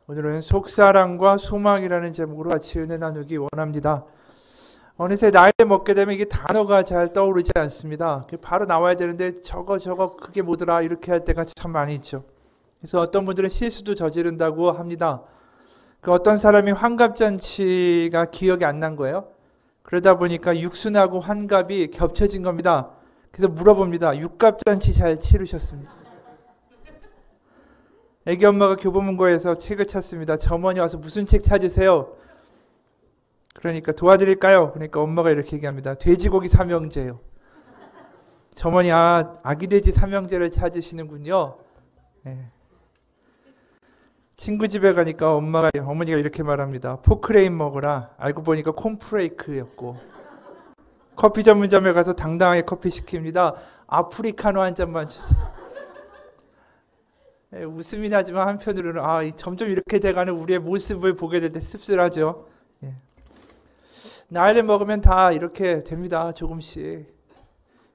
오늘은 속사랑과 소망이라는 제목으로 같이 은혜 나누기 원합니다. 어느새 나이를 먹게 되면 이게 단어가 잘 떠오르지 않습니다. 바로 나와야 되는데 저거 그게 뭐더라 이렇게 할 때가 참 많이 있죠. 그래서 어떤 분들은 실수도 저지른다고 합니다. 그 어떤 사람이 환갑잔치가 기억이 안 난 거예요. 그러다 보니까 육순하고 환갑이 겹쳐진 겁니다. 그래서 물어봅니다. 육갑잔치 잘 치르셨습니까? 애기 엄마가 교보문고에서 책을 찾습니다. 점원이 와서 무슨 책 찾으세요? 그러니까 도와드릴까요? 그러니까 엄마가 이렇게 얘기합니다. 돼지고기 삼형제요. 점원이 아기 돼지 삼형제를 찾으시는군요. 네. 친구 집에 가니까 어머니가 이렇게 말합니다. 포크레인 먹으라. 알고 보니까 콘프레이크였고. 커피 전문점에 가서 당당하게 커피 시킵니다. 아프리카노 한 잔만 주세요. 네, 웃음이 나지만 한편으로는 점점 이렇게 돼가는 우리의 모습을 보게 될 때 씁쓸하죠. 예. 나이를 먹으면 다 이렇게 됩니다. 조금씩.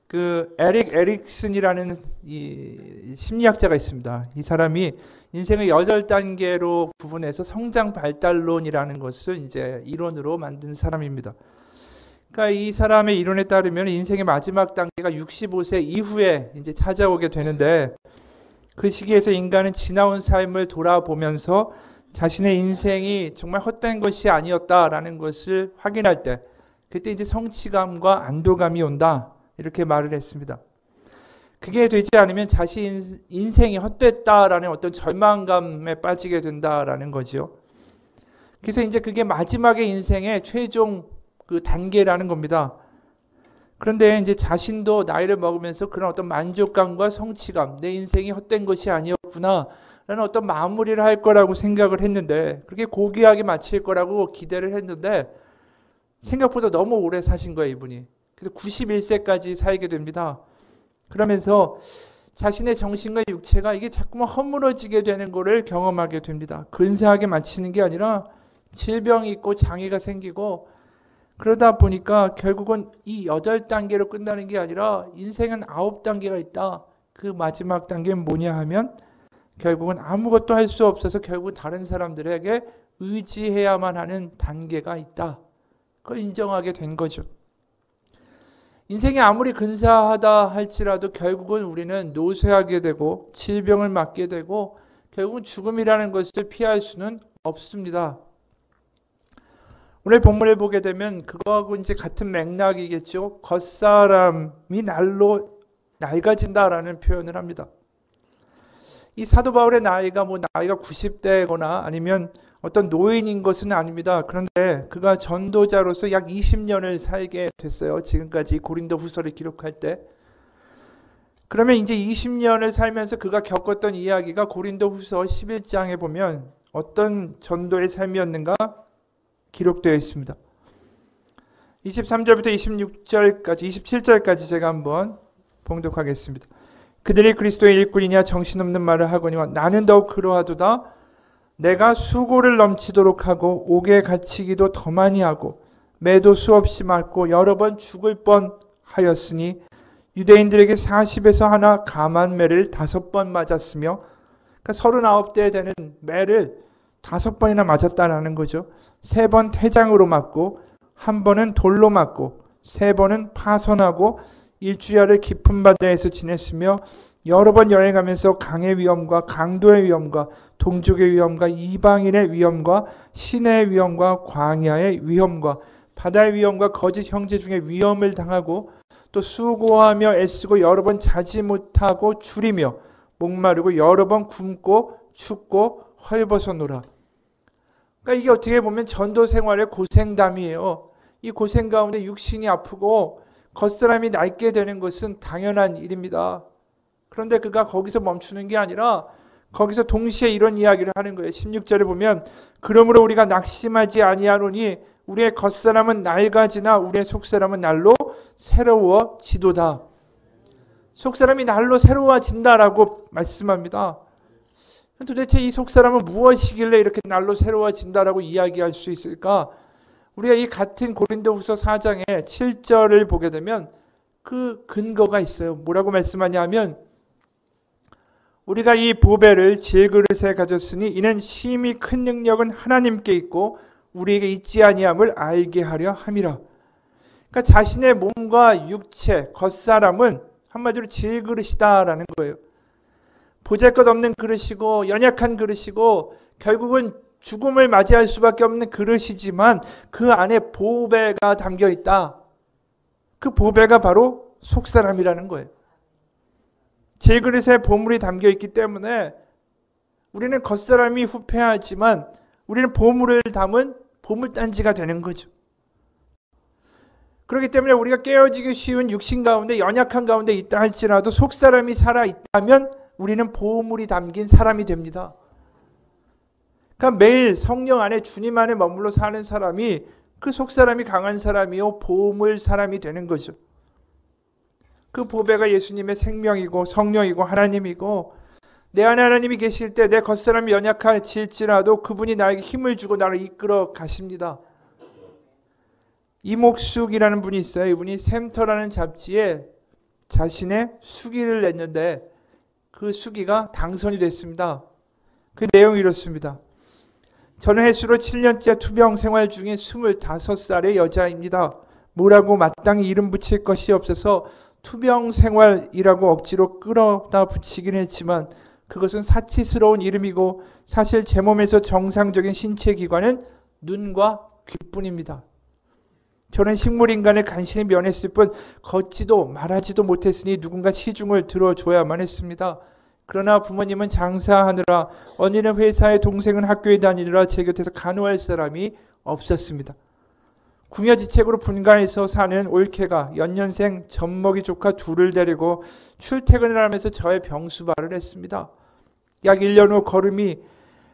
그 에릭 에릭슨이라는 이 심리학자가 있습니다. 이 사람이 인생의 8단계로 구분해서 성장 발달론이라는 것을 이제 이론으로 만든 사람입니다. 그러니까 이 사람의 이론에 따르면 인생의 마지막 단계가 65세 이후에 이제 찾아오게 되는데, 그 시기에서 인간은 지나온 삶을 돌아보면서 자신의 인생이 정말 헛된 것이 아니었다라는 것을 확인할 때, 그때 이제 성취감과 안도감이 온다, 이렇게 말을 했습니다. 그게 되지 않으면 자신 인생이 헛됐다라는 어떤 절망감에 빠지게 된다라는 거죠. 그래서 이제 그게 마지막의 인생의 최종 그 단계라는 겁니다. 그런데 이제 자신도 나이를 먹으면서 그런 어떤 만족감과 성취감, 내 인생이 헛된 것이 아니었구나 라는 어떤 마무리를 할 거라고 생각을 했는데, 그렇게 고귀하게 마칠 거라고 기대를 했는데 생각보다 너무 오래 사신 거예요, 이분이. 그래서 91세까지 살게 됩니다. 그러면서 자신의 정신과 육체가 이게 자꾸만 허물어지게 되는 것을 경험하게 됩니다. 근사하게 마치는 게 아니라 질병이 있고 장애가 생기고, 그러다 보니까 결국은 이 8단계로 끝나는 게 아니라 인생은 9단계가 있다. 그 마지막 단계는 뭐냐 하면 결국은 아무것도 할 수 없어서 결국 다른 사람들에게 의지해야만 하는 단계가 있다. 그걸 인정하게 된 거죠. 인생이 아무리 근사하다 할지라도 결국은 우리는 노쇠하게 되고 질병을 맞게 되고 결국은 죽음이라는 것을 피할 수는 없습니다. 오늘 본문을 보게 되면 그거하고 이제 같은 맥락이겠죠. 겉사람이 날로 낡아진다라는 표현을 합니다. 이 사도 바울의 나이가 나이가 90대거나 아니면 어떤 노인인 것은 아닙니다. 그런데 그가 전도자로서 약 20년을 살게 됐어요. 지금까지 고린도 후서를 기록할 때. 그러면 이제 20년을 살면서 그가 겪었던 이야기가 고린도 후서 11장에 보면 어떤 전도의 삶이었는가 기록되어 있습니다. 23절부터 27절까지 제가 한번 봉독하겠습니다. 그들이 그리스도의 일꾼이냐 정신없는 말을 하거니와 나는 더욱 그러하도다. 내가 수고를 넘치도록 하고 옥에 갇히기도 더 많이 하고 매도 수없이 맞고 여러 번 죽을 뻔하였으니 유대인들에게 40에서 하나 감한 매를 5번 맞았으며, 그러니까 39대 되는 매를 5번이나 맞았다라는 거죠. 3번 태장으로 맞고 1번은 돌로 맞고 3번은 파선하고 일주일을 깊은 바다에서 지냈으며 여러 번 여행하면서 강의 위험과 강도의 위험과 동족의 위험과 이방인의 위험과 시내의 위험과 광야의 위험과 바다의 위험과 거짓 형제 중에 위험을 당하고 또 수고하며 애쓰고 여러 번 자지 못하고 줄이며 목마르고 여러 번 굶고 춥고 헐벗어노라. 그러니까 이게 어떻게 보면 전도 생활의 고생담이에요. 이 고생 가운데 육신이 아프고 겉사람이 낡게 되는 것은 당연한 일입니다. 그런데 그가 거기서 멈추는 게 아니라 거기서 동시에 이런 이야기를 하는 거예요. 16절에 보면 그러므로 우리가 낙심하지 아니하노니 우리의 겉사람은 낡아지나 우리의 속사람은 날로 새로워지도다. 속사람이 날로 새로워진다라고 말씀합니다. 도대체 이 속사람은 무엇이길래 이렇게 날로 새로워진다라고 이야기할 수 있을까? 우리가 이 같은 고린도후서 4장의 7절을 보게 되면 그 근거가 있어요. 뭐라고 말씀하냐 하면 우리가 이 보배를 질그릇에 가졌으니 이는 심히 큰 능력은 하나님께 있고 우리에게 있지 아니함을 알게 하려 함이라. 그러니까 자신의 몸과 육체, 겉사람은 한마디로 질그릇이다라는 거예요. 보잘것없는 그릇이고 연약한 그릇이고 결국은 죽음을 맞이할 수밖에 없는 그릇이지만 그 안에 보배가 담겨 있다. 그 보배가 바로 속사람이라는 거예요. 질그릇에 보물이 담겨 있기 때문에 우리는 겉사람이 후패하지만 우리는 보물을 담은 보물단지가 되는 거죠. 그렇기 때문에 우리가 깨어지기 쉬운 육신 가운데 연약한 가운데 있다 할지라도 속사람이 살아있다면 우리는 보물이 담긴 사람이 됩니다. 그러니까 매일 성령 안에 주님 안에 머물러 사는 사람이 그 속사람이 강한 사람이요 보물 사람이 되는 거죠. 그 보배가 예수님의 생명이고 성령이고 하나님이고 내 안에 하나님이 계실 때 내 겉사람이 연약할지라도 그분이 나에게 힘을 주고 나를 이끌어 가십니다. 이목숙이라는 분이 있어요. 이분이 샘터라는 잡지에 자신의 수기를 냈는데 그 수기가 당선이 됐습니다. 그 내용이 이렇습니다. 저는 횟수로 7년째 투병 생활 중인 25살의 여자입니다. 뭐라고 마땅히 이름 붙일 것이 없어서 투병 생활이라고 억지로 끌어다 붙이긴 했지만 그것은 사치스러운 이름이고 사실 제 몸에서 정상적인 신체 기관은 눈과 귀뿐입니다. 저는 식물인간을 간신히 면했을 뿐 걷지도 말하지도 못했으니 누군가 시중을 들어줘야만 했습니다. 그러나 부모님은 장사하느라 언니는 회사에 동생은 학교에 다니느라 제 곁에서 간호할 사람이 없었습니다. 궁여지책으로 분가해서 사는 올케가 연년생 젖먹이 조카 둘을 데리고 출퇴근을 하면서 저의 병수발을 했습니다. 약 1년 후 걸음이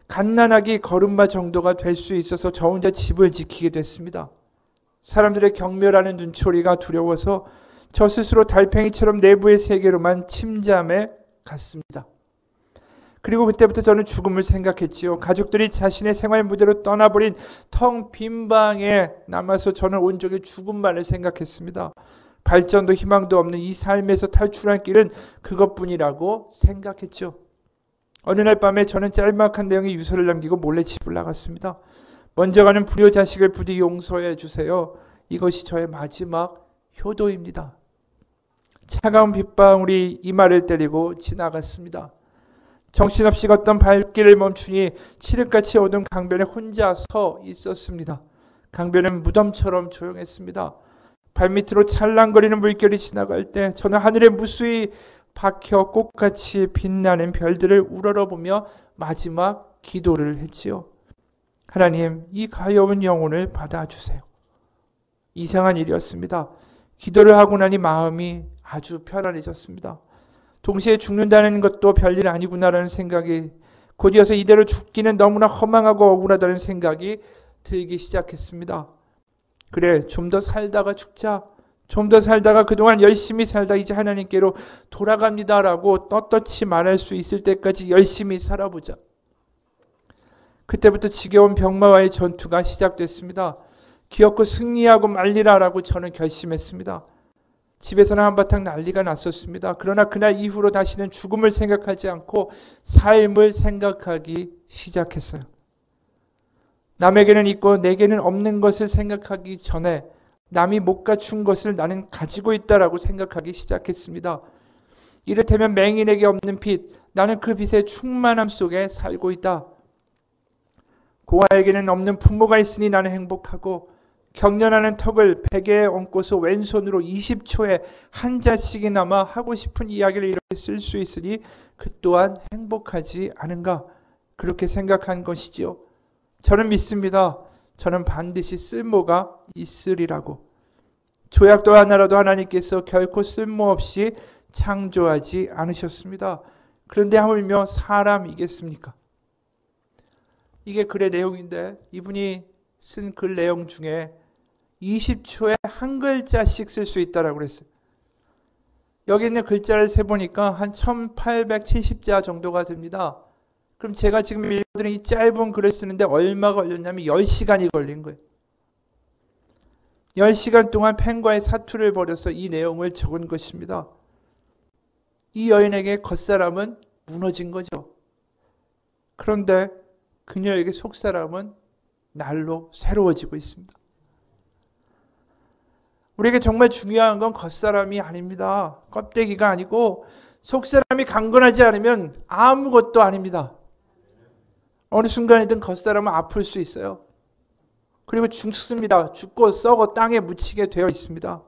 갓난아기 걸음마 정도가 될 수 있어서 저 혼자 집을 지키게 됐습니다. 사람들의 경멸하는 눈초리가 두려워서 저 스스로 달팽이처럼 내부의 세계로만 침잠해 갔습니다. 그리고 그때부터 저는 죽음을 생각했지요. 가족들이 자신의 생활 무대로 떠나버린 텅 빈 방에 남아서 저는 온종일 죽음만을 생각했습니다. 발전도 희망도 없는 이 삶에서 탈출할 길은 그것뿐이라고 생각했죠. 어느 날 밤에 저는 짤막한 내용의 유서를 남기고 몰래 집을 나갔습니다. 먼저 가는 불효 자식을 부디 용서해 주세요. 이것이 저의 마지막 효도입니다. 차가운 빗방울이 이마를 때리고 지나갔습니다. 정신없이 걷던 발길을 멈추니 칠흑같이 어두운 강변에 혼자 서 있었습니다. 강변은 무덤처럼 조용했습니다. 발밑으로 찰랑거리는 물결이 지나갈 때 저는 하늘에 무수히 박혀 꽃같이 빛나는 별들을 우러러보며 마지막 기도를 했지요. 하나님, 이 가여운 영혼을 받아주세요. 이상한 일이었습니다. 기도를 하고 나니 마음이 아주 편안해졌습니다. 동시에 죽는다는 것도 별일 아니구나라는 생각이 곧이어서 이대로 죽기는 너무나 허망하고 억울하다는 생각이 들기 시작했습니다. 그래, 좀 더 살다가 죽자. 좀 더 살다가 그동안 열심히 살다 이제 하나님께로 돌아갑니다라고 떳떳이 말할 수 있을 때까지 열심히 살아보자. 그때부터 지겨운 병마와의 전투가 시작됐습니다. 기어코 승리하고 말리라라고 저는 결심했습니다. 집에서는 한바탕 난리가 났었습니다. 그러나 그날 이후로 다시는 죽음을 생각하지 않고 삶을 생각하기 시작했어요. 남에게는 있고 내게는 없는 것을 생각하기 전에 남이 못 갖춘 것을 나는 가지고 있다라고 생각하기 시작했습니다. 이를테면 맹인에게 없는 빛, 나는 그 빛의 충만함 속에 살고 있다. 고아에게는 없는 부모가 있으니 나는 행복하고 경련하는 턱을 베개에 얹고서 왼손으로 20초에 한 자씩이나마 하고 싶은 이야기를 이렇게 쓸 수 있으니 그 또한 행복하지 않은가? 그렇게 생각한 것이지요. 저는 믿습니다. 저는 반드시 쓸모가 있으리라고. 조약도 하나라도 하나님께서 결코 쓸모없이 창조하지 않으셨습니다. 그런데 하물며 사람이겠습니까? 이게 글의 내용인데 이분이 쓴 글 내용 중에 20초에 한 글자씩 쓸 수 있다라고 그랬어요. 여기 있는 글자를 세보니까 한 1870자 정도가 됩니다. 그럼 제가 지금 읽어드린 이 짧은 글을 쓰는데 얼마가 걸렸냐면 10시간이 걸린 거예요. 10시간 동안 펜과의 사투를 벌여서 이 내용을 적은 것입니다. 이 여인에게 겉사람은 무너진 거죠. 그런데 그녀에게 속사람은 날로 새로워지고 있습니다. 우리에게 정말 중요한 건 겉사람이 아닙니다. 껍데기가 아니고 속사람이 강건하지 않으면 아무것도 아닙니다. 어느 순간이든 겉사람은 아플 수 있어요. 그리고 죽습니다. 죽고 썩어 땅에 묻히게 되어 있습니다.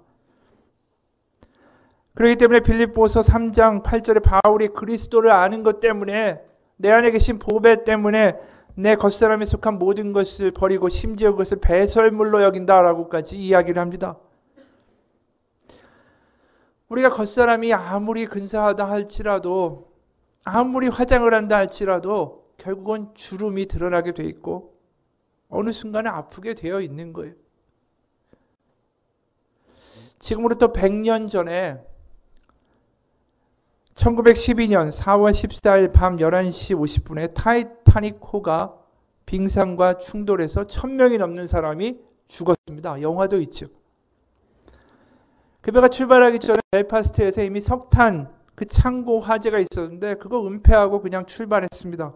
그렇기 때문에 빌립보서 3장 8절에 바울이 그리스도를 아는 것 때문에 내 안에 계신 보배 때문에 내 겉사람에 속한 모든 것을 버리고 심지어 그것을 배설물로 여긴다라고까지 이야기를 합니다. 우리가 겉사람이 아무리 근사하다 할지라도 아무리 화장을 한다 할지라도 결국은 주름이 드러나게 돼 있고 어느 순간에 아프게 되어 있는 거예요. 지금으로부터 100년 전에 1912년 4월 14일 밤 11시 50분에 타이타닉호가 빙산과 충돌해서 1000명이 넘는 사람이 죽었습니다. 영화도 있죠. 그 배가 출발하기 전에 벨파스트에서 이미 석탄 그 창고 화재가 있었는데 그거 은폐하고 그냥 출발했습니다.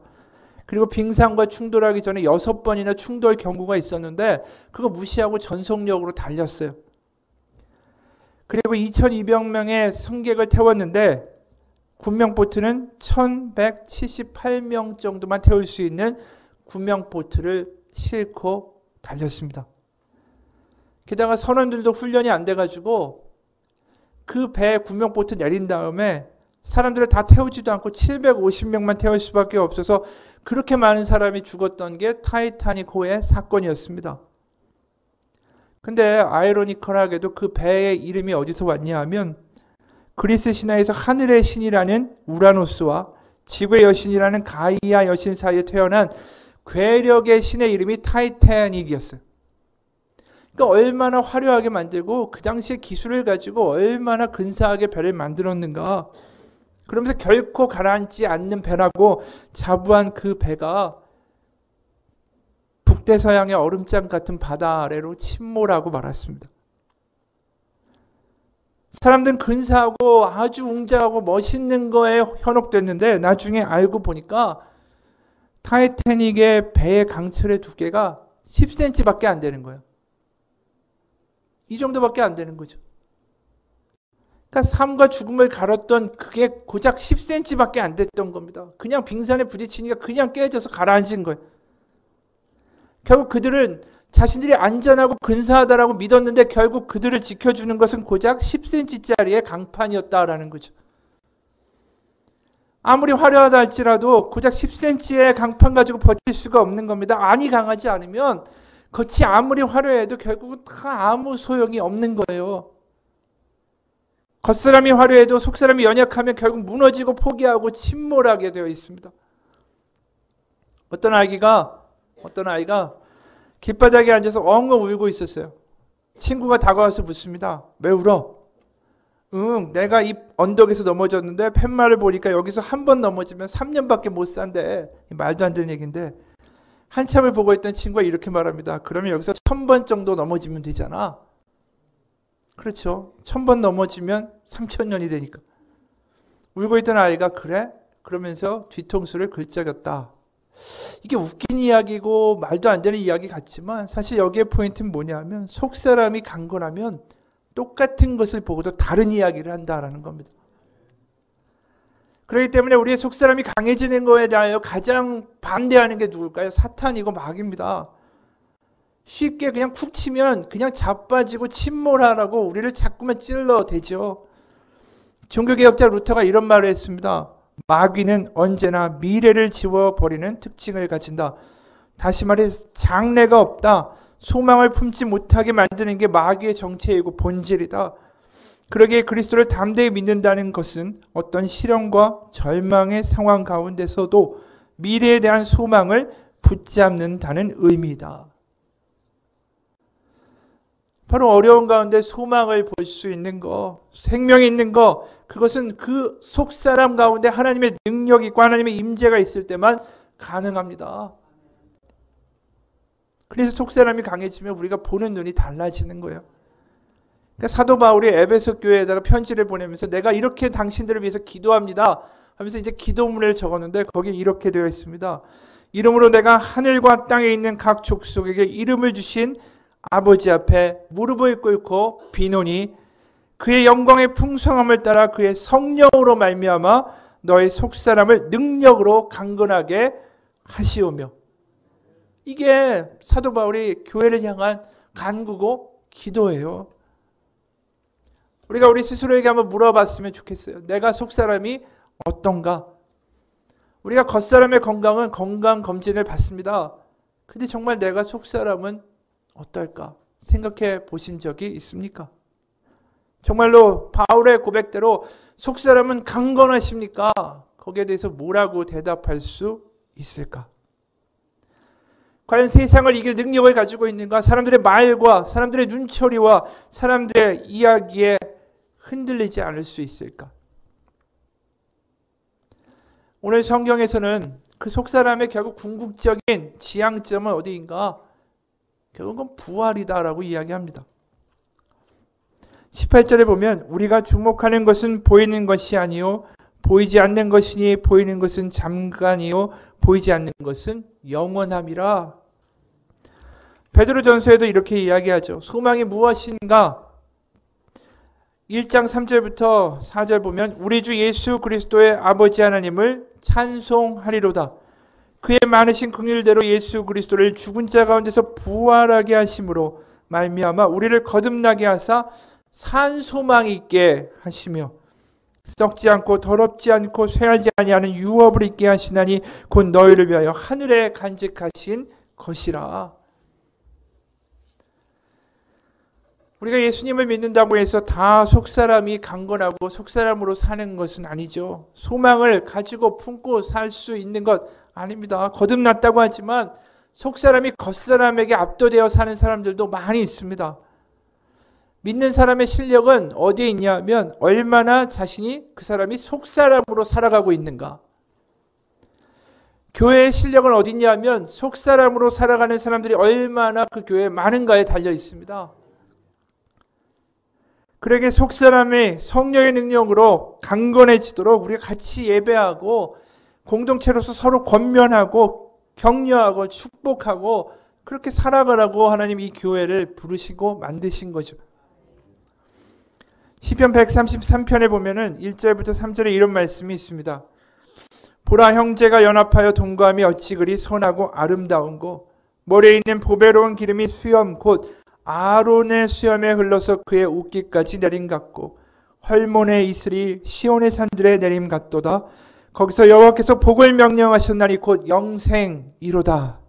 그리고 빙산과 충돌하기 전에 6번이나 충돌 경고가 있었는데 그거 무시하고 전속력으로 달렸어요. 그리고 2200명의 승객을 태웠는데 군명보트는 1178명 정도만 태울 수 있는 군명보트를 싣고 달렸습니다. 게다가 선원들도 훈련이 안 돼가지고 그 배에 군명보트 내린 다음에 사람들을 다 태우지도 않고 750명만 태울 수밖에 없어서 그렇게 많은 사람이 죽었던 게 타이타닉호의 사건이었습니다. 근데 아이러니컬하게도 그 배의 이름이 어디서 왔냐 하면 그리스 신화에서 하늘의 신이라는 우라노스와 지구의 여신이라는 가이아 여신 사이에 태어난 괴력의 신의 이름이 타이타닉이었어요. 그러니까 얼마나 화려하게 만들고 그 당시의 기술을 가지고 얼마나 근사하게 배를 만들었는가. 그러면서 결코 가라앉지 않는 배라고 자부한 그 배가 북대서양의 얼음장 같은 바다 아래로 침몰하고 말았습니다. 사람들은 근사하고 아주 웅장하고 멋있는 거에 현혹됐는데 나중에 알고 보니까 타이타닉의 배의 강철의 두께가 10cm밖에 안 되는 거예요. 이 정도밖에 안 되는 거죠. 그러니까 삶과 죽음을 가렸던 그게 고작 10cm밖에 안 됐던 겁니다. 그냥 빙산에 부딪히니까 그냥 깨져서 가라앉은 거예요. 결국 그들은 자신들이 안전하고 근사하다라고 믿었는데 결국 그들을 지켜주는 것은 고작 10cm짜리의 강판이었다라는 거죠. 아무리 화려하다 할지라도 고작 10cm의 강판 가지고 버틸 수가 없는 겁니다. 안이 강하지 않으면 겉이 아무리 화려해도 결국은 다 아무 소용이 없는 거예요. 겉사람이 화려해도 속사람이 연약하면 결국 무너지고 포기하고 침몰하게 되어 있습니다. 어떤 아이가 길바닥에 앉아서 엉엉 울고 있었어요. 친구가 다가와서 묻습니다. 왜 울어? 내가 이 언덕에서 넘어졌는데 팻말을 보니까 여기서 한 번 넘어지면 3년밖에 못 산대. 말도 안 되는 얘기인데 한참을 보고 있던 친구가 이렇게 말합니다. 그러면 여기서 1000번 정도 넘어지면 되잖아. 그렇죠. 1000번 넘어지면 3000년이 되니까. 울고 있던 아이가 그래? 그러면서 뒤통수를 긁적였다. 이게 웃긴 이야기고 말도 안 되는 이야기 같지만 사실 여기에 포인트는 뭐냐면 속사람이 강건하면 똑같은 것을 보고도 다른 이야기를 한다라는 겁니다. 그렇기 때문에 우리의 속사람이 강해지는 거에 대하여 가장 반대하는 게 누굴까요? 사탄이고 마귀입니다. 쉽게 그냥 쿡 치면 그냥 자빠지고 침몰하라고 우리를 자꾸만 찔러대죠. 종교개혁자 루터가 이런 말을 했습니다. 마귀는 언제나 미래를 지워버리는 특징을 가진다. 다시 말해 장래가 없다. 소망을 품지 못하게 만드는 게 마귀의 정체이고 본질이다. 그러기에 그리스도를 담대히 믿는다는 것은 어떤 시련과 절망의 상황 가운데서도 미래에 대한 소망을 붙잡는다는 의미이다. 바로 어려운 가운데 소망을 볼 수 있는 거, 생명이 있는 거, 그것은 그 속사람 가운데 하나님의 능력이 있고 하나님의 임재가 있을 때만 가능합니다. 그래서 속사람이 강해지면 우리가 보는 눈이 달라지는 거예요. 그러니까 사도 바울이 에베소 교회에다가 편지를 보내면서 내가 이렇게 당신들을 위해서 기도합니다. 하면서 이제 기도문을 적었는데 거기에 이렇게 되어 있습니다. 이름으로 내가 하늘과 땅에 있는 각 족속에게 이름을 주신 아버지 앞에 무릎을 꿇고 비노니 그의 영광의 풍성함을 따라 그의 성령으로 말미암아 너의 속사람을 능력으로 강건하게 하시오며. 이게 사도 바울이 교회를 향한 간구고 기도예요. 우리가 우리 스스로에게 한번 물어봤으면 좋겠어요. 내가 속사람이 어떤가? 우리가 겉사람의 건강은 건강검진을 받습니다. 근데 정말 내가 속사람은 어떨까? 생각해 보신 적이 있습니까? 정말로 바울의 고백대로 속사람은 강건하십니까? 거기에 대해서 뭐라고 대답할 수 있을까? 과연 세상을 이길 능력을 가지고 있는가? 사람들의 말과 사람들의 눈초리와 사람들의 이야기에 흔들리지 않을 수 있을까? 오늘 성경에서는 그 속사람의 결국 궁극적인 지향점은 어디인가? 결국은 부활이다라고 이야기합니다. 18절에 보면 우리가 주목하는 것은 보이는 것이 아니요 보이지 않는 것이니 보이는 것은 잠깐이요 보이지 않는 것은 영원함이라. 베드로전서에도 이렇게 이야기하죠. 소망이 무엇인가? 1장 3절부터 4절 보면 우리 주 예수 그리스도의 아버지 하나님을 찬송하리로다. 그의 많으신 긍휼대로 예수 그리스도를 죽은 자 가운데서 부활하게 하심으로 말미암아 우리를 거듭나게 하사 산 소망이 있게 하시며 썩지 않고 더럽지 않고 쇠하지 아니하는 유업을 있게 하시나니 곧 너희를 위하여 하늘에 간직하신 것이라. 우리가 예수님을 믿는다고 해서 다 속사람이 강건하고 속사람으로 사는 것은 아니죠. 소망을 가지고 품고 살 수 있는 것 아닙니다. 거듭났다고 하지만 속사람이 겉사람에게 압도되어 사는 사람들도 많이 있습니다. 믿는 사람의 실력은 어디에 있냐면 얼마나 자신이 그 사람이 속사람으로 살아가고 있는가. 교회의 실력은 어디 있냐면 속사람으로 살아가는 사람들이 얼마나 그 교회에 많은가에 달려 있습니다. 그러게 속사람의 성령의 능력으로 강건해지도록 우리가 같이 예배하고 공동체로서 서로 권면하고 격려하고 축복하고 그렇게 살아가라고 하나님 이 교회를 부르시고 만드신 거죠. 시편 133편에 보면은 1절부터 3절에 이런 말씀이 있습니다. 보라 형제가 연합하여 동거함이 어찌 그리 선하고 아름다운고 머리에 있는 보배로운 기름이 수염 곧 아론의 수염에 흘러서 그의 옷깃까지 내림 같고 헐몬의 이슬이 시온의 산들에 내림 같도다. 거기서 여호와께서 복을 명령하셨나니 곧 영생이로다.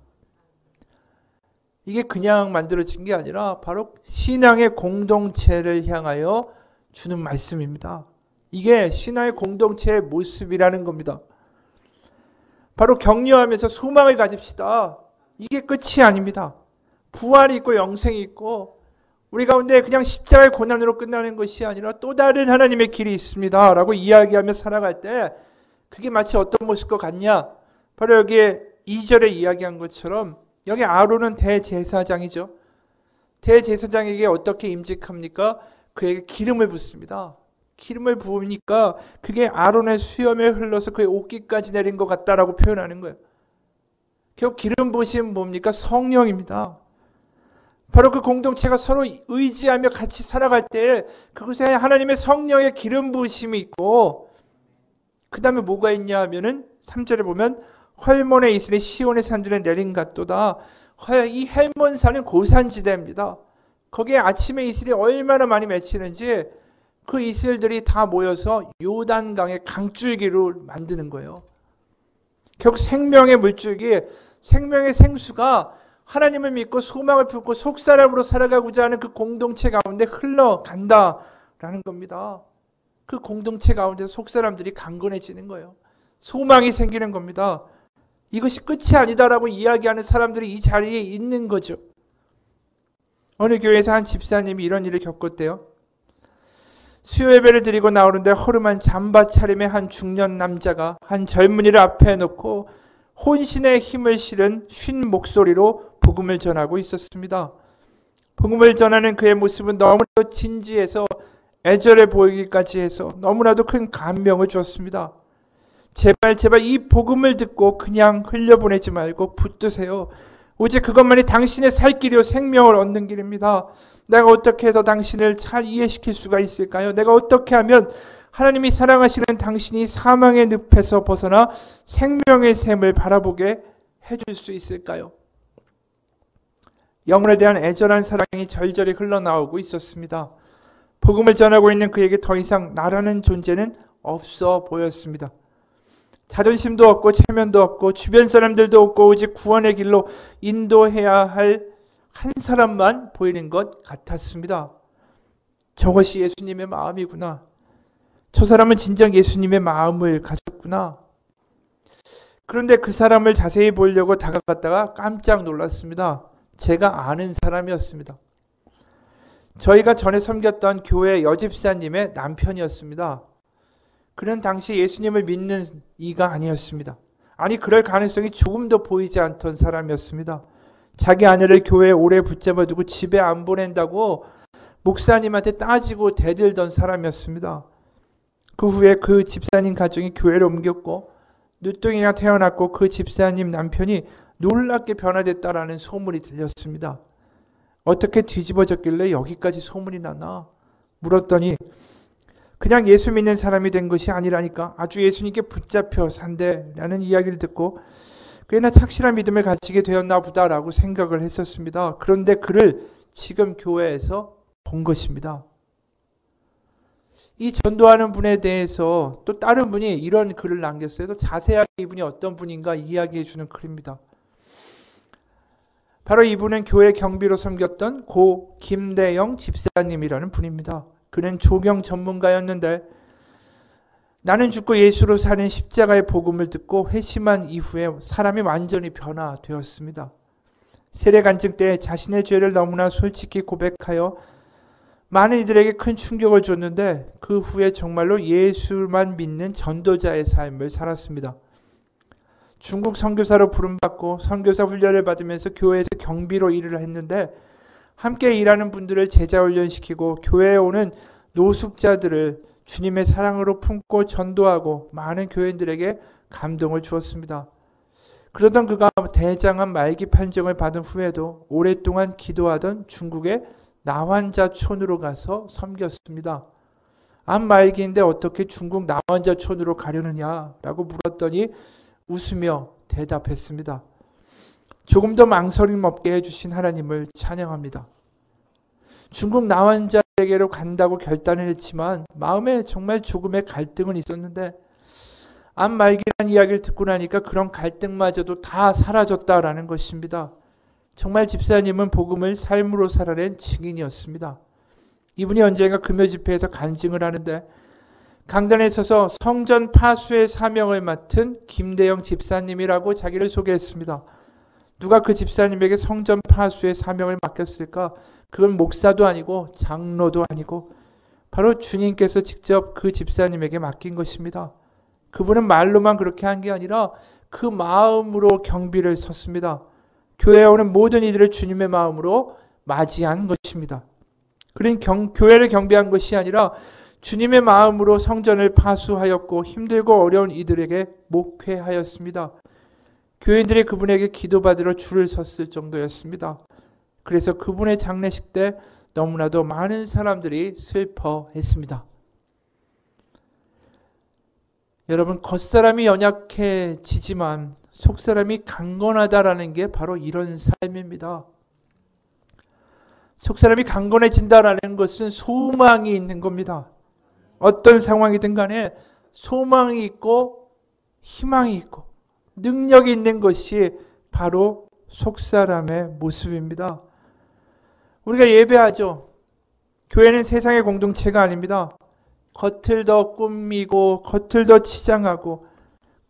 이게 그냥 만들어진 게 아니라 바로 신앙의 공동체를 향하여 주는 말씀입니다. 이게 신앙의 공동체의 모습이라는 겁니다. 바로 격려하면서 소망을 가집시다. 이게 끝이 아닙니다. 부활이 있고 영생이 있고 우리 가운데 그냥 십자가의 고난으로 끝나는 것이 아니라 또 다른 하나님의 길이 있습니다 라고 이야기하며 살아갈 때 그게 마치 어떤 모습과 같냐? 바로 여기에 2절에 이야기한 것처럼 여기 아론은 대제사장이죠. 대제사장에게 어떻게 임직합니까? 그에게 기름을 붓습니다. 기름을 부으니까 그게 아론의 수염에 흘러서 그의 옷깃까지 내린 것 같다라고 표현하는 거예요. 결국 기름 부으심은 뭡니까? 성령입니다. 바로 그 공동체가 서로 의지하며 같이 살아갈 때 그곳에 하나님의 성령의 기름 부으심이 있고 그 다음에 뭐가 있냐 하면은 3절에 보면 헐몬의 이슬이 시온의 산들에 내린 같도다. 이 헬몬산은 고산지대입니다. 거기에 아침에 이슬이 얼마나 많이 맺히는지 그 이슬들이 다 모여서 요단강의 강줄기로 만드는 거예요. 결국 생명의 물줄기, 생명의 생수가 하나님을 믿고 소망을 품고 속사람으로 살아가고자 하는 그 공동체 가운데 흘러간다라는 겁니다. 그 공동체 가운데 속사람들이 강건해지는 거예요. 소망이 생기는 겁니다. 이것이 끝이 아니다라고 이야기하는 사람들이 이 자리에 있는 거죠. 어느 교회에서 한 집사님이 이런 일을 겪었대요. 수요 예배를 드리고 나오는데 허름한 잠바 차림의 한 중년 남자가 한 젊은이를 앞에 놓고 혼신의 힘을 실은 쉰 목소리로 복음을 전하고 있었습니다. 복음을 전하는 그의 모습은 너무나도 진지해서 애절해 보이기까지 해서 너무나도 큰 감명을 주었습니다. 제발 이 복음을 듣고 그냥 흘려보내지 말고 붙드세요. 오직 그것만이 당신의 살 길이요 생명을 얻는 길입니다. 내가 어떻게 해서 당신을 잘 이해시킬 수가 있을까요? 내가 어떻게 하면 하나님이 사랑하시는 당신이 사망의 늪에서 벗어나 생명의 샘을 바라보게 해줄 수 있을까요? 영혼에 대한 애절한 사랑이 절절히 흘러나오고 있었습니다. 복음을 전하고 있는 그에게 더 이상 나라는 존재는 없어 보였습니다. 자존심도 없고 체면도 없고 주변 사람들도 없고 오직 구원의 길로 인도해야 할 한 사람만 보이는 것 같았습니다. 저것이 예수님의 마음이구나. 저 사람은 진정 예수님의 마음을 가졌구나. 그런데 그 사람을 자세히 보려고 다가갔다가 깜짝 놀랐습니다. 제가 아는 사람이었습니다. 저희가 전에 섬겼던 교회 여집사님의 남편이었습니다. 그는 당시 예수님을 믿는 이가 아니었습니다. 아니 그럴 가능성이 조금도 보이지 않던 사람이었습니다. 자기 아내를 교회에 오래 붙잡아두고 집에 안 보낸다고 목사님한테 따지고 대들던 사람이었습니다. 그 후에 그 집사님 가정이 교회를 옮겼고 누뚱이가 태어났고 그 집사님 남편이 놀랍게 변화됐다라는 소문이 들렸습니다. 어떻게 뒤집어졌길래 여기까지 소문이 나나? 물었더니 그냥 예수 믿는 사람이 된 것이 아니라니까 아주 예수님께 붙잡혀 산대라는 이야기를 듣고 꽤나 착실한 믿음을 가지게 되었나 보다라고 생각을 했었습니다. 그런데 그를 지금 교회에서 본 것입니다. 이 전도하는 분에 대해서 또 다른 분이 이런 글을 남겼어요. 또 자세하게 이분이 어떤 분인가 이야기해 주는 글입니다. 바로 이분은 교회 경비로 섬겼던 고 김대영 집사님이라는 분입니다. 그는 조경 전문가였는데 나는 죽고 예수로 사는 십자가의 복음을 듣고 회심한 이후에 사람이 완전히 변화되었습니다. 세례 간증 때 자신의 죄를 너무나 솔직히 고백하여 많은 이들에게 큰 충격을 줬는데 그 후에 정말로 예수만 믿는 전도자의 삶을 살았습니다. 중국 선교사로 부름받고 선교사 훈련을 받으면서 교회에서 경비로 일을 했는데 함께 일하는 분들을 제자 훈련시키고 교회에 오는 노숙자들을 주님의 사랑으로 품고 전도하고 많은 교인들에게 감동을 주었습니다. 그러던 그가 대장암 말기 판정을 받은 후에도 오랫동안 기도하던 중국의 나환자촌으로 가서 섬겼습니다. 암 말기인데 어떻게 중국 나환자촌으로 가려느냐라고 물었더니 웃으며 대답했습니다. 조금 더 망설임 없게 해주신 하나님을 찬양합니다. 중국 나환자에게로 간다고 결단을 했지만 마음에 정말 조금의 갈등은 있었는데 암 말기라는 이야기를 듣고 나니까 그런 갈등마저도 다 사라졌다라는 것입니다. 정말 집사님은 복음을 삶으로 살아낸 증인이었습니다. 이분이 언젠가 금요 집회에서 간증을 하는데 강단에 서서 성전 파수의 사명을 맡은 김대영 집사님이라고 자기를 소개했습니다. 누가 그 집사님에게 성전 파수의 사명을 맡겼을까? 그건 목사도 아니고 장로도 아니고 바로 주님께서 직접 그 집사님에게 맡긴 것입니다. 그분은 말로만 그렇게 한 게 아니라 그 마음으로 경비를 섰습니다. 교회에 오는 모든 이들을 주님의 마음으로 맞이한 것입니다. 그러니 교회를 경비한 것이 아니라 주님의 마음으로 성전을 파수하였고 힘들고 어려운 이들에게 목회하였습니다. 교인들이 그분에게 기도받으러 줄을 섰을 정도였습니다. 그래서 그분의 장례식 때 너무나도 많은 사람들이 슬퍼했습니다. 여러분, 겉사람이 연약해지지만 속사람이 강건하다라는 게 바로 이런 삶입니다. 속사람이 강건해진다라는 것은 소망이 있는 겁니다. 어떤 상황이든 간에 소망이 있고 희망이 있고 능력이 있는 것이 바로 속사람의 모습입니다. 우리가 예배하죠. 교회는 세상의 공동체가 아닙니다. 겉을 더 꾸미고 겉을 더 치장하고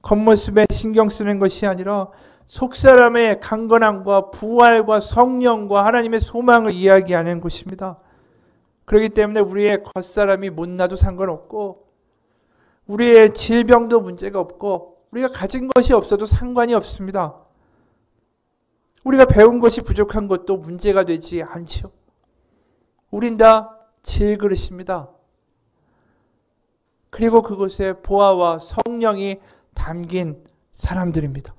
겉모습에 신경 쓰는 것이 아니라 속사람의 강건함과 부활과 성령과 하나님의 소망을 이야기하는 곳입니다. 그렇기 때문에 우리의 겉사람이 못나도 상관없고 우리의 질병도 문제가 없고 우리가 가진 것이 없어도 상관이 없습니다. 우리가 배운 것이 부족한 것도 문제가 되지 않죠. 우린 다 질그릇입니다. 그리고 그곳에 보아와 성령이 담긴 사람들입니다.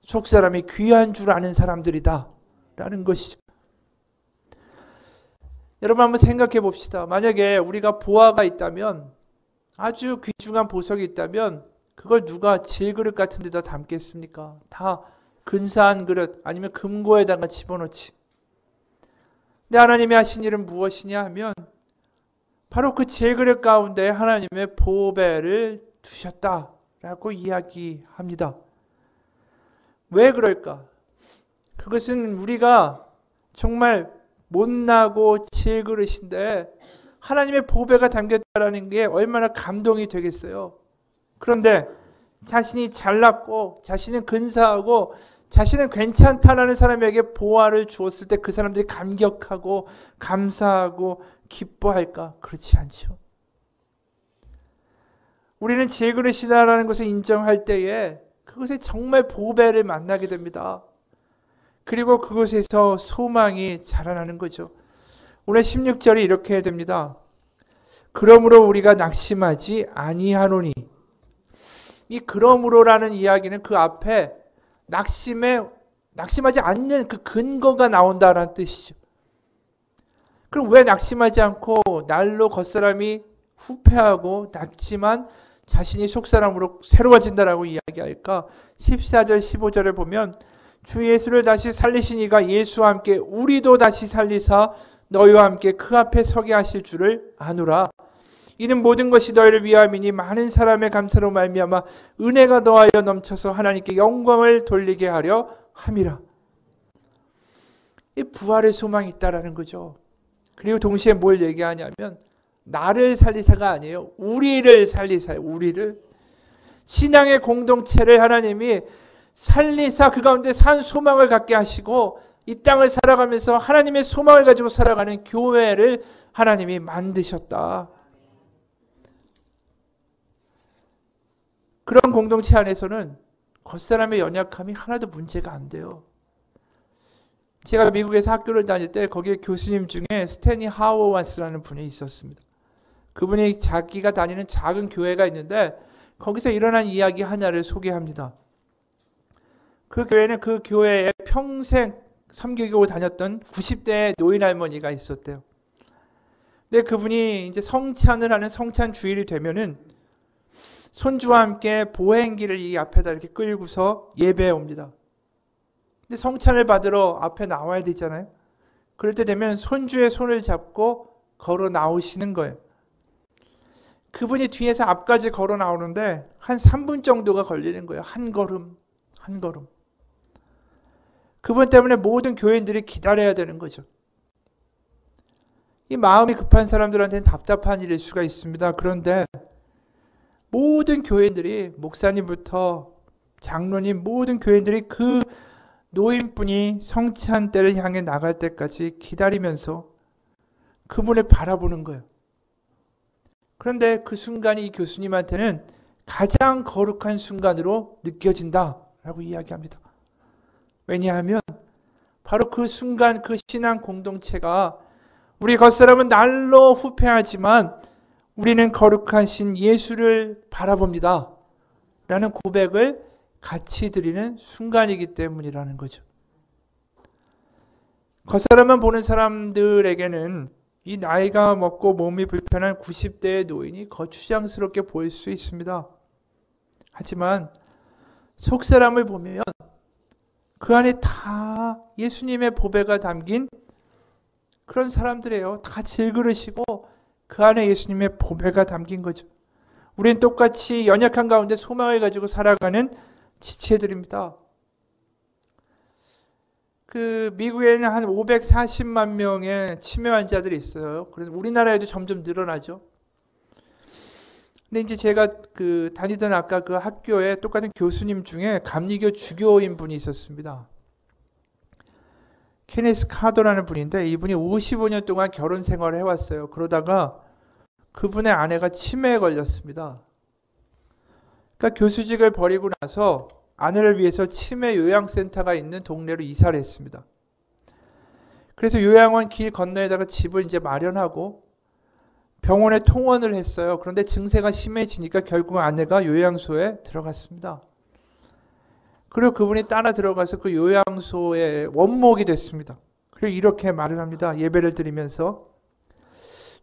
속사람이 귀한 줄 아는 사람들이다 라는 것이죠. 여러분 한번 생각해 봅시다. 만약에 우리가 보화가 있다면, 아주 귀중한 보석이 있다면 그걸 누가 질그릇 같은 데다 담겠습니까? 다 근사한 그릇 아니면 금고에다가 집어넣지. 근데 하나님이 하신 일은 무엇이냐 하면 바로 그 질그릇 가운데 하나님의 보배를 두셨다라고 이야기합니다. 왜 그럴까? 그것은 우리가 정말 못나고 질그릇인데 하나님의 보배가 담겼다라는 게 얼마나 감동이 되겠어요. 그런데 자신이 잘났고 자신은 근사하고 자신은 괜찮다라는 사람에게 보화를 주었을 때 그 사람들이 감격하고 감사하고 기뻐할까? 그렇지 않죠. 우리는 질그릇이다라는 것을 인정할 때에 그것에 정말 보배를 만나게 됩니다. 그리고 그것에서 소망이 자라나는 거죠. 오늘 16절이 이렇게 됩니다. 그러므로 우리가 낙심하지 아니하노니. 이 그러므로라는 이야기는 그 앞에 낙심하지 않는 그 근거가 나온다라는 뜻이죠. 그럼 왜 낙심하지 않고 날로 겉사람이 후패하고 낙지만 자신이 속사람으로 새로워진다라고 이야기할까? 14절 15절을 보면 주 예수를 다시 살리신 이가 예수와 함께 우리도 다시 살리사 너희와 함께 그 앞에 서게 하실 줄을 아노라. 이는 모든 것이 너희를 위함이니 많은 사람의 감사로 말미암아 은혜가 더하여 넘쳐서 하나님께 영광을 돌리게 하려 함이라. 이 부활의 소망이 있다라는 거죠. 그리고 동시에 뭘 얘기하냐면 나를 살리사가 아니에요. 우리를 살리사요. 우리를. 신앙의 공동체를 하나님이 살리사 그 가운데 산 소망을 갖게 하시고 이 땅을 살아가면서 하나님의 소망을 가지고 살아가는 교회를 하나님이 만드셨다. 그런 공동체 안에서는 겉사람의 연약함이 하나도 문제가 안 돼요. 제가 미국에서 학교를 다닐 때 거기에 교수님 중에 스테니 하워완스라는 분이 있었습니다. 그분이 자기가 다니는 작은 교회가 있는데 거기서 일어난 이야기 하나를 소개합니다. 그 교회는 그 교회에 평생 섬기고 다녔던 90대 노인 할머니가 있었대요. 근데 그분이 이제 성찬을 하는 성찬 주일이 되면은 손주와 함께 보행기를 이 앞에다 이렇게 끌고서 예배에 옵니다. 근데 성찬을 받으러 앞에 나와야 되잖아요. 그럴 때 되면 손주의 손을 잡고 걸어 나오시는 거예요. 그분이 뒤에서 앞까지 걸어 나오는데 한 3분 정도가 걸리는 거예요. 한 걸음, 한 걸음. 그분 때문에 모든 교인들이 기다려야 되는 거죠. 이 마음이 급한 사람들한테는 답답한 일일 수가 있습니다. 그런데 모든 교인들이 목사님부터 장로님 모든 교인들이 그 노인분이 성찬 때를 향해 나갈 때까지 기다리면서 그분을 바라보는 거예요. 그런데 그 순간이 이 교수님한테는 가장 거룩한 순간으로 느껴진다라고 이야기합니다. 왜냐하면 바로 그 순간 그 신앙 공동체가 우리 겉사람은 날로 후패하지만 우리는 거룩하신 예수를 바라봅니다. 라는 고백을 같이 드리는 순간이기 때문이라는 거죠. 겉사람만 보는 사람들에게는 이 나이가 먹고 몸이 불편한 90대의 노인이 거추장스럽게 보일 수 있습니다. 하지만 속사람을 보면 그 안에 다 예수님의 보배가 담긴 그런 사람들이에요. 다 질그릇이고 그 안에 예수님의 보배가 담긴 거죠. 우리는 똑같이 연약한 가운데 소망을 가지고 살아가는 지체들입니다. 그 미국에는 한 540만 명의 치매 환자들이 있어요. 그래서 우리나라에도 점점 늘어나죠. 근데 이제 제가 그 다니던 아까 그 학교에 똑같은 교수님 중에 감리교 주교인 분이 있었습니다. 케네스 카더라는 분인데 이분이 55년 동안 결혼 생활을 해왔어요. 그러다가 그분의 아내가 치매에 걸렸습니다. 그러니까 교수직을 버리고 나서 아내를 위해서 치매 요양센터가 있는 동네로 이사를 했습니다. 그래서 요양원 길 건너에다가 집을 이제 마련하고 병원에 통원을 했어요. 그런데 증세가 심해지니까 결국 아내가 요양소에 들어갔습니다. 그리고 그분이 따라 들어가서 그 요양소의 원목이 됐습니다. 그리고 이렇게 말을 합니다. 예배를 드리면서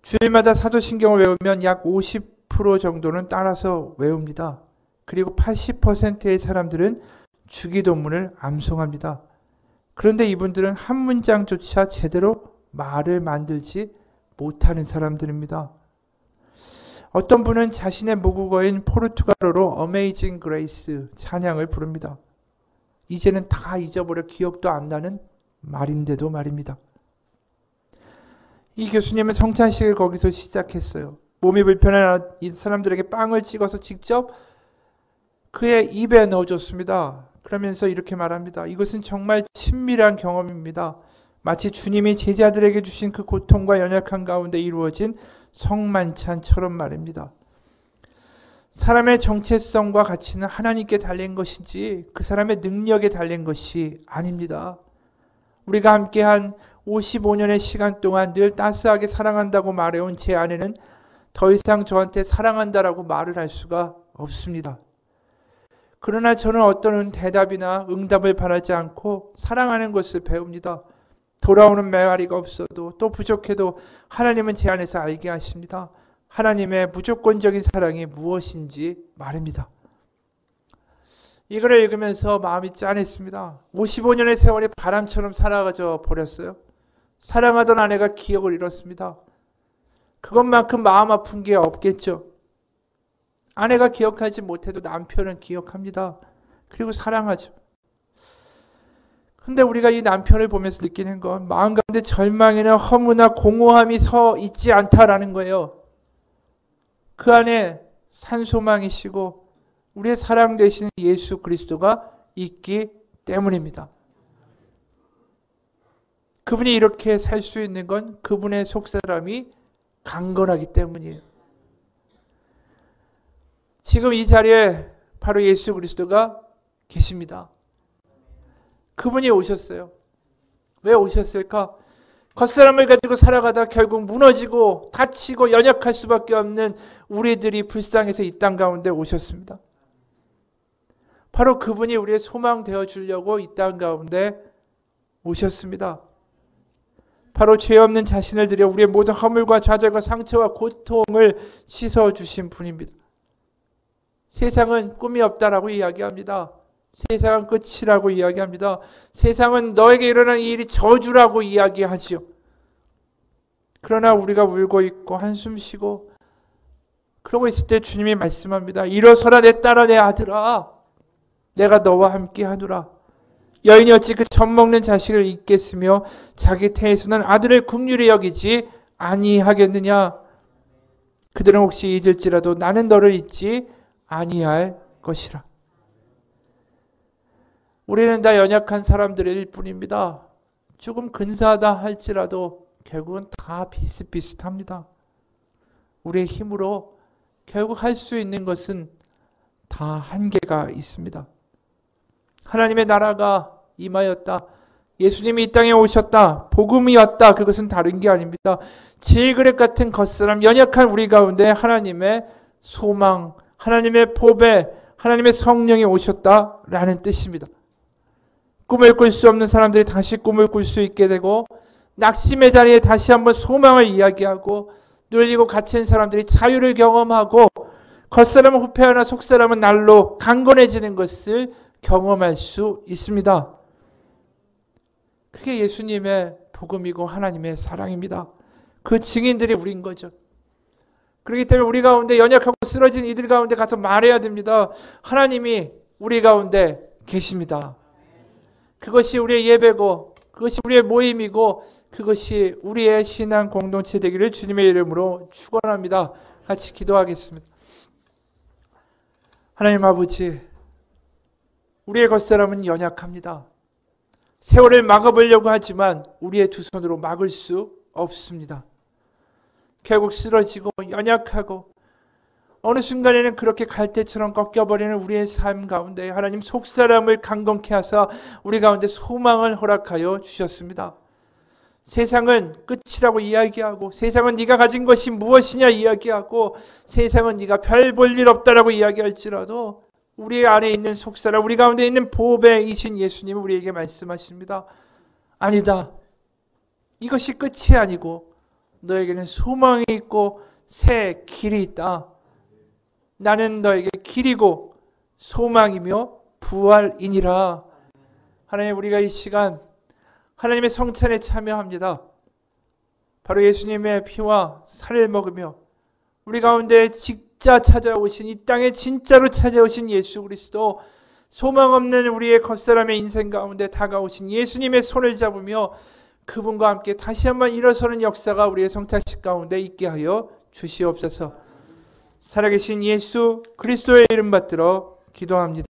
주일마다 사도신경을 외우면 약 50% 정도는 따라서 외웁니다. 그리고 80%의 사람들은 주기도문을 암송합니다. 그런데 이분들은 한 문장조차 제대로 말을 만들지 못하는 사람들입니다. 어떤 분은 자신의 모국어인 포르투갈어로 Amazing Grace 찬양을 부릅니다. 이제는 다 잊어버려 기억도 안 나는 말인데도 말입니다. 이 교수님은 성찬식을 거기서 시작했어요. 몸이 불편한 사람들에게 빵을 찍어서 직접 그의 입에 넣어줬습니다. 그러면서 이렇게 말합니다. 이것은 정말 친밀한 경험입니다. 마치 주님이 제자들에게 주신 그 고통과 연약한 가운데 이루어진 성만찬처럼 말입니다. 사람의 정체성과 가치는 하나님께 달린 것이지 그 사람의 능력에 달린 것이 아닙니다. 우리가 함께한 55년의 시간 동안 늘 따스하게 사랑한다고 말해온 제 아내는 더 이상 저한테 사랑한다라고 말을 할 수가 없습니다. 그러나 저는 어떤 대답이나 응답을 바라지 않고 사랑하는 것을 배웁니다. 돌아오는 메아리가 없어도 또 부족해도 하나님은 제 안에서 알게 하십니다. 하나님의 무조건적인 사랑이 무엇인지 말입니다. 이거를 읽으면서 마음이 짠했습니다. 55년의 세월이 바람처럼 사라져 버렸어요. 사랑하던 아내가 기억을 잃었습니다. 그것만큼 마음 아픈 게 없겠죠. 아내가 기억하지 못해도 남편은 기억합니다. 그리고 사랑하죠. 근데 우리가 이 남편을 보면서 느끼는 건 마음 가운데 절망이나 허무나 공허함이 서 있지 않다라는 거예요. 그 안에 산소망이시고 우리의 사랑 되신 예수 그리스도가 있기 때문입니다. 그분이 이렇게 살 수 있는 건 그분의 속사람이 강건하기 때문이에요. 지금 이 자리에 바로 예수 그리스도가 계십니다. 그분이 오셨어요. 왜 오셨을까? 겉사람을 가지고 살아가다 결국 무너지고 다치고 연약할 수밖에 없는 우리들이 불쌍해서 이 땅 가운데 오셨습니다. 바로 그분이 우리의 소망 되어 주려고 이 땅 가운데 오셨습니다. 바로 죄 없는 자신을 들여 우리의 모든 허물과 좌절과 상처와 고통을 씻어주신 분입니다. 세상은 꿈이 없다라고 이야기합니다. 세상은 끝이라고 이야기합니다. 세상은 너에게 일어난 이 일이 저주라고 이야기하지요. 그러나 우리가 울고 있고 한숨 쉬고 그러고 있을 때 주님이 말씀합니다. 일어서라 내 딸아 내 아들아 내가 너와 함께 하노라. 여인이 어찌 그 젖 먹는 자식을 잊겠으며 자기 태에서는 아들을 긍휼히 여기지 아니하겠느냐. 그들은 혹시 잊을지라도 나는 너를 잊지 아니할 것이라. 우리는 다 연약한 사람들일 뿐입니다. 조금 근사하다 할지라도 결국은 다 비슷비슷합니다. 우리의 힘으로 결국 할 수 있는 것은 다 한계가 있습니다. 하나님의 나라가 임하였다. 예수님이 이 땅에 오셨다. 복음이 왔다. 그것은 다른 게 아닙니다. 질그릇 같은 겉사람 연약한 우리 가운데 하나님의 소망, 하나님의 보배, 하나님의 성령이 오셨다라는 뜻입니다. 꿈을 꿀 수 없는 사람들이 다시 꿈을 꿀 수 있게 되고 낙심의 자리에 다시 한번 소망을 이야기하고 눌리고 갇힌 사람들이 자유를 경험하고 겉사람은 후패하나 속사람은 날로 강건해지는 것을 경험할 수 있습니다. 그게 예수님의 복음이고 하나님의 사랑입니다. 그 증인들이 우린 거죠. 그렇기 때문에 우리 가운데 연약하고 쓰러진 이들 가운데 가서 말해야 됩니다. 하나님이 우리 가운데 계십니다. 그것이 우리의 예배고 그것이 우리의 모임이고 그것이 우리의 신앙 공동체 되기를 주님의 이름으로 축원합니다. 같이 기도하겠습니다. 하나님 아버지, 우리의 겉사람은 연약합니다. 세월을 막아보려고 하지만 우리의 두 손으로 막을 수 없습니다. 결국 쓰러지고 연약하고 어느 순간에는 그렇게 갈대처럼 꺾여버리는 우리의 삶 가운데 하나님 속사람을 강건케 하사 우리 가운데 소망을 허락하여 주셨습니다. 세상은 끝이라고 이야기하고, 세상은 네가 가진 것이 무엇이냐 이야기하고, 세상은 네가 별 볼 일 없다라고 이야기할지라도 우리 안에 있는 속사람, 우리 가운데 있는 보배이신 예수님은 우리에게 말씀하십니다. 아니다. 이것이 끝이 아니고 너에게는 소망이 있고 새 길이 있다. 나는 너에게 길이고 소망이며 부활이니라. 하나님, 우리가 이 시간 하나님의 성찬에 참여합니다. 바로 예수님의 피와 살을 먹으며 우리 가운데 진짜 찾아오신, 이 땅에 진짜로 찾아오신 예수 그리스도, 소망 없는 우리의 겉사람의 인생 가운데 다가오신 예수님의 손을 잡으며 그분과 함께 다시 한번 일어서는 역사가 우리의 성찬식 가운데 있게 하여 주시옵소서. 살아계신 예수 그리스도의 이름 받들어 기도합니다.